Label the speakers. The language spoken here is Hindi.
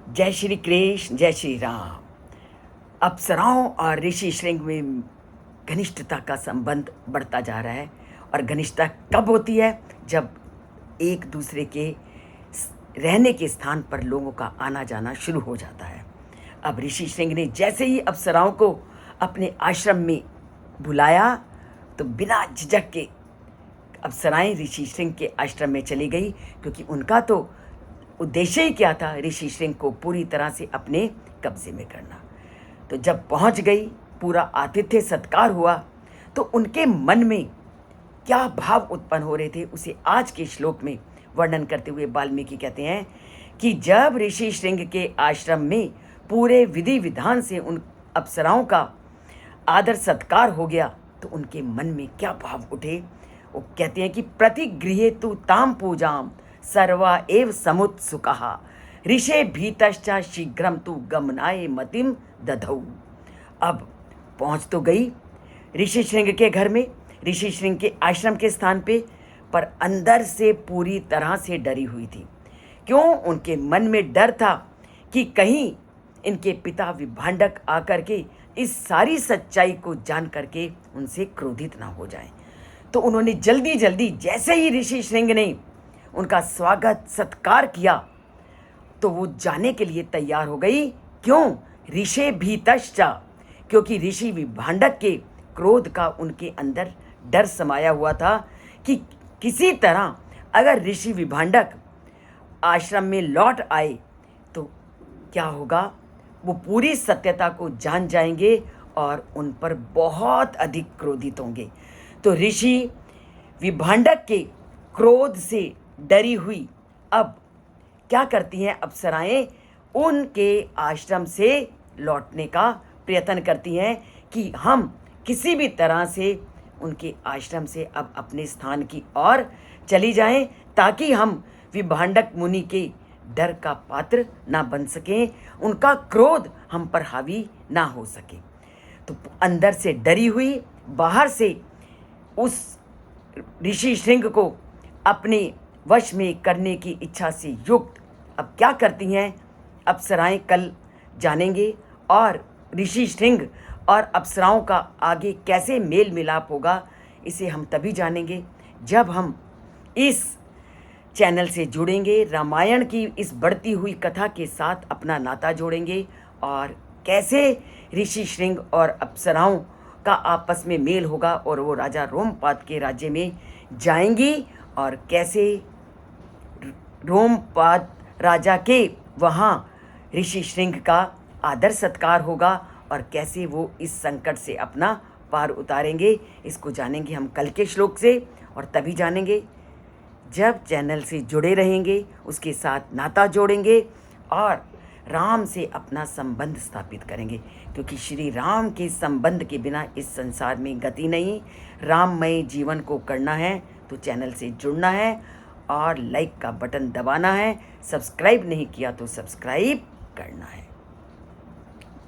Speaker 1: जय श्री कृष्ण, जय श्री राम। अप्सराओं और ऋषि श्रृंग में घनिष्ठता का संबंध बढ़ता जा रहा है। और घनिष्ठता कब होती है? जब एक दूसरे के रहने के स्थान पर लोगों का आना जाना शुरू हो जाता है। अब ऋषि श्रृंग ने जैसे ही अप्सराओं को अपने आश्रम में बुलाया तो बिना झिझक के अप्सराएं ऋषि श्रृंग के आश्रम में चली गई, क्योंकि उनका तो उद्देश्य ही क्या था? ऋषि श्रृंग को पूरी तरह से अपने कब्जे में करना। तो जब पहुंच गई, पूरा आतिथ्य सत्कार हुआ, तो उनके मन में क्या भाव उत्पन्न हो रहे थे उसे आज के श्लोक में वर्णन करते हुए वाल्मीकि कहते हैं कि जब ऋषि श्रृंग के आश्रम में पूरे विधि विधान से उन अप्सराओं का आदर सत्कार हो गया तो उनके मन में क्या भाव उठे। वो कहते हैं कि प्रतिगृहे तु ताम पूजाम सर्वा एव समुत्सुकः ऋषे भीतश्च शीघ्रम तु गमनाय मतिम दधौ। अब पहुंच तो गई ऋषि श्रृंग के घर में, ऋषि श्रृंग के आश्रम के स्थान पे, पर अंदर से पूरी तरह से डरी हुई थी। क्यों? उनके मन में डर था कि कहीं इनके पिता विभांडक आकर के इस सारी सच्चाई को जान करके उनसे क्रोधित ना हो जाएं। तो उन्होंने जल्दी जल्दी जैसे ही ऋषि श्रृंग ने उनका स्वागत सत्कार किया तो वो जाने के लिए तैयार हो गई। क्यों? ऋषे भीतश्च, क्योंकि ऋषि विभांडक के क्रोध का उनके अंदर डर समाया हुआ था कि किसी तरह अगर ऋषि विभांडक आश्रम में लौट आए तो क्या होगा? वो पूरी सत्यता को जान जाएंगे और उन पर बहुत अधिक क्रोधित होंगे। तो ऋषि विभांडक के क्रोध से डरी हुई अब क्या करती हैं अप्सराएं? उनके आश्रम से लौटने का प्रयत्न करती हैं कि हम किसी भी तरह से उनके आश्रम से अब अपने स्थान की ओर चली जाएं, ताकि हम विभांडक मुनि के डर का पात्र ना बन सकें, उनका क्रोध हम पर हावी ना हो सके। तो अंदर से डरी हुई, बाहर से उस ऋषि श्रृंग को अपने वश में करने की इच्छा से युक्त अब क्या करती हैं अप्सराएं? कल जानेंगे। और ऋषि श्रृंग और अप्सराओं का आगे कैसे मेल मिलाप होगा इसे हम तभी जानेंगे जब हम इस चैनल से जुड़ेंगे, रामायण की इस बढ़ती हुई कथा के साथ अपना नाता जोड़ेंगे और कैसे ऋषि श्रृंग और अप्सराओं का आपस में मेल होगा और वो राजा रोमपाद के राज्य में जाएंगी और कैसे रोमपाद राजा के वहाँ ऋषि श्रृंग का आदर सत्कार होगा और कैसे वो इस संकट से अपना पार उतारेंगे। इसको जानेंगे हम कल के श्लोक से। और तभी जानेंगे जब चैनल से जुड़े रहेंगे, उसके साथ नाता जोड़ेंगे और राम से अपना संबंध स्थापित करेंगे, क्योंकि श्री राम के संबंध के बिना इस संसार में गति नहीं। राममय जीवन को करना है तो चैनल से जुड़ना है और लाइक का बटन दबाना है। सब्सक्राइब नहीं किया तो सब्सक्राइब करना है।